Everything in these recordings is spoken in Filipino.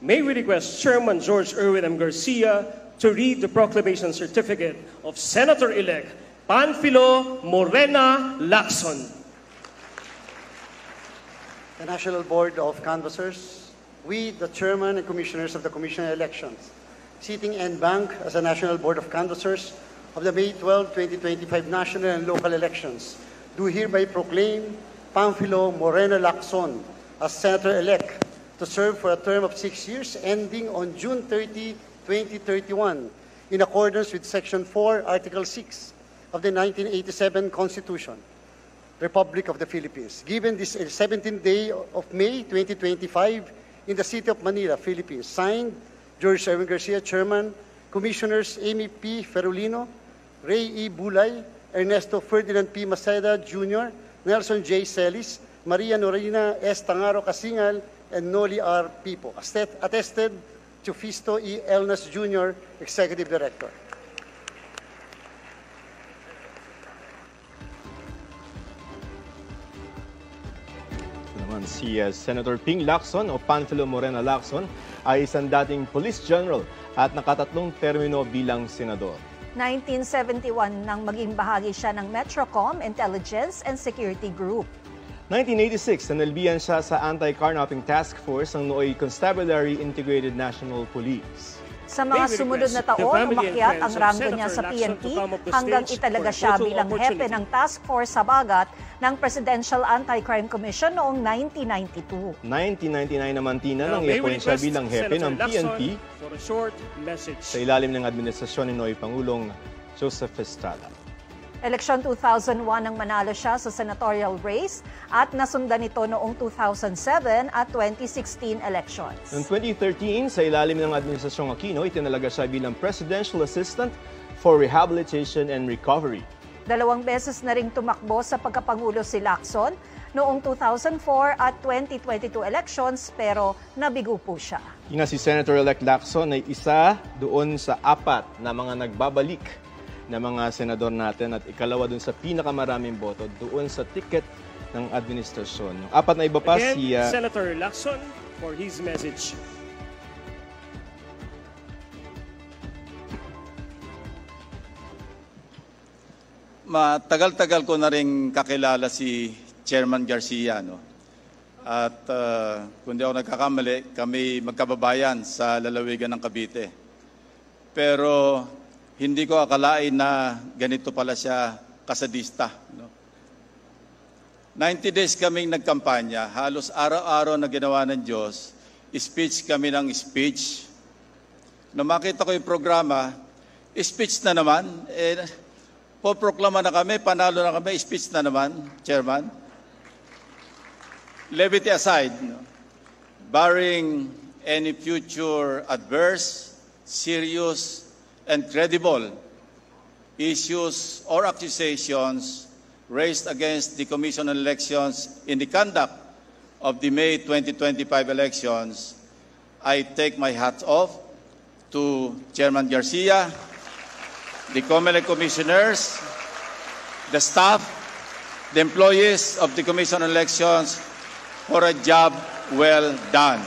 May we request Chairman George Erwin M. Garcia to read the proclamation certificate of Senator-elect Panfilo Morena Lacson. The National Board of Canvassers, we, the Chairman and Commissioners of the Commission on Elections, sitting en banc as the National Board of Canvassers of the May 12, 2025 national and local elections, do hereby proclaim Panfilo Morena Lacson as Senator-elect to serve for a term of 6 years ending on June 30, 2031, in accordance with Section 4, Article 6 of the 1987 Constitution, Republic of the Philippines. Given this 17th day of May 2025 in the city of Manila, Philippines. Signed, George Erwin Garcia, Chairman. Commissioners Amy P. Ferulino, Ray E. Bulay, Ernesto Ferdinand P. Maceda Jr., Nelson J. Celis, Maria Norina S. Tangaro Casingal, and Noli R. Pipo. Attested to Fisto E. Elnas Jr., Executive Director. Si Senator Ping Lacson o Panfilo Morena Lacson ay isang dating Police General at nakatatlong termino bilang senador. 1971 nang maging bahagi siya ng Metrocom Intelligence and Security Group. 1986, nanalbihan siya sa Anti-Carnapping Task Force ng nooy Constabulary Integrated National Police. Sa mga sumunod na taon, umakyat ang ranggo niya sa PNP hanggang italaga siya bilang hepe ng Task Force Habagat ng Presidential Anti-Crime Commission noong 1992. 1999 naman Tina nang i-appoint siya bilang hepe ng PNP sa ilalim ng administrasyon ni Noy Pangulong Joseph Estrada. Eleksyon 2001 nang manalo siya sa senatorial race at nasundan ito noong 2007 at 2016 elections. Noong 2013, sa ilalim ng Administrasyong Aquino, itinalaga siya bilang Presidential Assistant for Rehabilitation and Recovery. 2 beses na ring tumakbo sa pagkapangulo si Lacson noong 2004 at 2022 elections pero nabigo po siya. Yung si Senator-elect Lacson ay isa doon sa 4 na mga nagbabalik na mga senador natin at ikalawa dun sa pinakamaraming boto doon sa ticket ng administrasyon. Yung 4 na iba pa si Senator Lacson for his message. Matagal-tagal ko na rin kakilala si Chairman Garcia, no? At kung di ako nagkakamali, kami magkababayan sa lalawigan ng Cavite. Pero hindi ko akalain na ganito pala siya kasadista. No? 90 days kaming nagkampanya, halos araw-araw na ginawa ng Diyos, speech kami ng speech. Nung makita ko yung programa, speech na naman, poproklama na kami, panalo na kami, speech na naman, Chairman. Levity aside, no? Barring any future adverse, serious, and credible issues or accusations raised against the Commission on Elections in the conduct of the May 2025 elections, I take my hat off to Chairman Garcia, the COMELEC commissioners, the staff, the employees of the Commission on Elections for a job well done.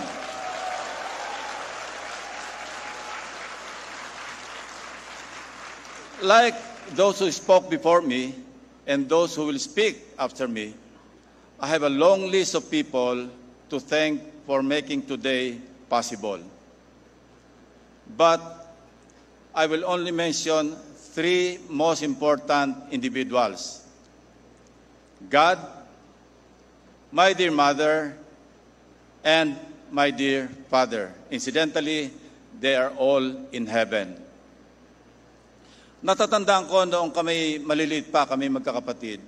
Like those who spoke before me and those who will speak after me, I have a long list of people to thank for making today possible. But I will only mention 3 most important individuals: God, my dear mother, and my dear father. Incidentally, they are all in heaven. Natatandaan ko noong kami maliliit pa, kami magkakapatid,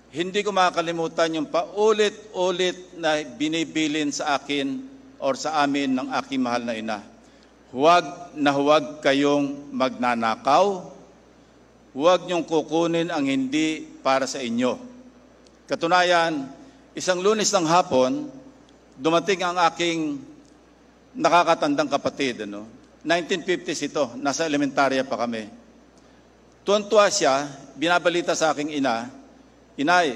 hindi ko makakalimutan yung paulit-ulit na binibilin sa akin or sa amin ng aking mahal na ina. Huwag kayong magnanakaw, huwag niyong kukunin ang hindi para sa inyo. Katunayan, isang Lunes ng hapon, dumating ang aking nakakatandang kapatid. 1950s ito, nasa elementarya pa kami. Tuwan-tuwa siya, binabalita sa aking ina, Inay,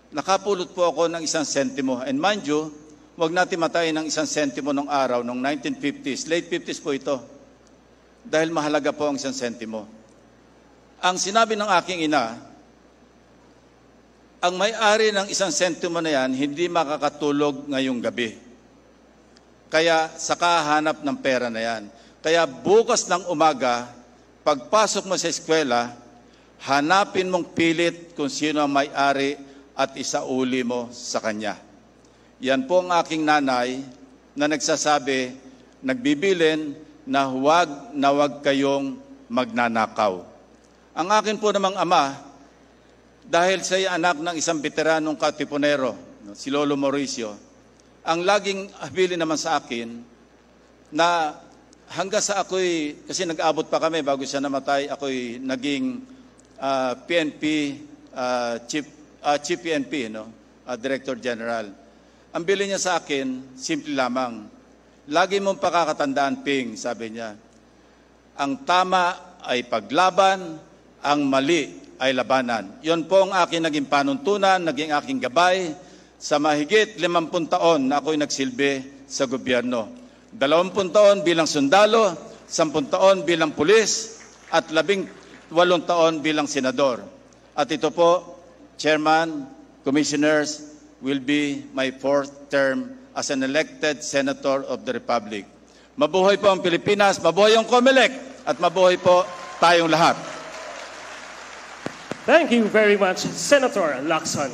nakapulot po ako ng 1 sentimo. And mind you, huwag natin matayin ng 1 sentimo nung araw, nung 1950s. Late 50s po ito. Dahil mahalaga po ang 1 sentimo. Ang sinabi ng aking ina, ang may-ari ng 1 sentimo na yan, hindi makakatulog ngayong gabi. Kaya saka hanap ng pera na yan. Kaya bukas ng umaga, pagpasok mo sa eskwela, hanapin mong pilit kung sino ang may-ari at isauli mo sa kanya. Yan po ang aking nanay na nagsasabi, nagbibilin na huwag kayong magnanakaw. Ang akin po namang ama, dahil siya anak ng isang veteranong katipunero, si Lolo Mauricio, ang laging habili naman sa akin na hanggang sa ako'y, kasi nag-abot pa kami bago siya namatay, ako'y naging PNP, Chief PNP, Director General. Ang bili niya sa akin, simple lamang. Lagi mong pakakatandaan, Ping, sabi niya. Ang tama ay paglaban, ang mali ay labanan. Yon po ang aking naging panuntunan, naging aking gabay sa mahigit 50 taon na ako'y nagsilbi sa gobyerno. 20 taon bilang sundalo, 10 taon bilang pulis, at 18 taon bilang senador. At ito po, Chairman, Commissioners, will be my 4th term as an elected Senator of the Republic. Mabuhay po ang Pilipinas, mabuhay ang COMELEC, at mabuhay po tayong lahat. Thank you very much, Senator Lacson.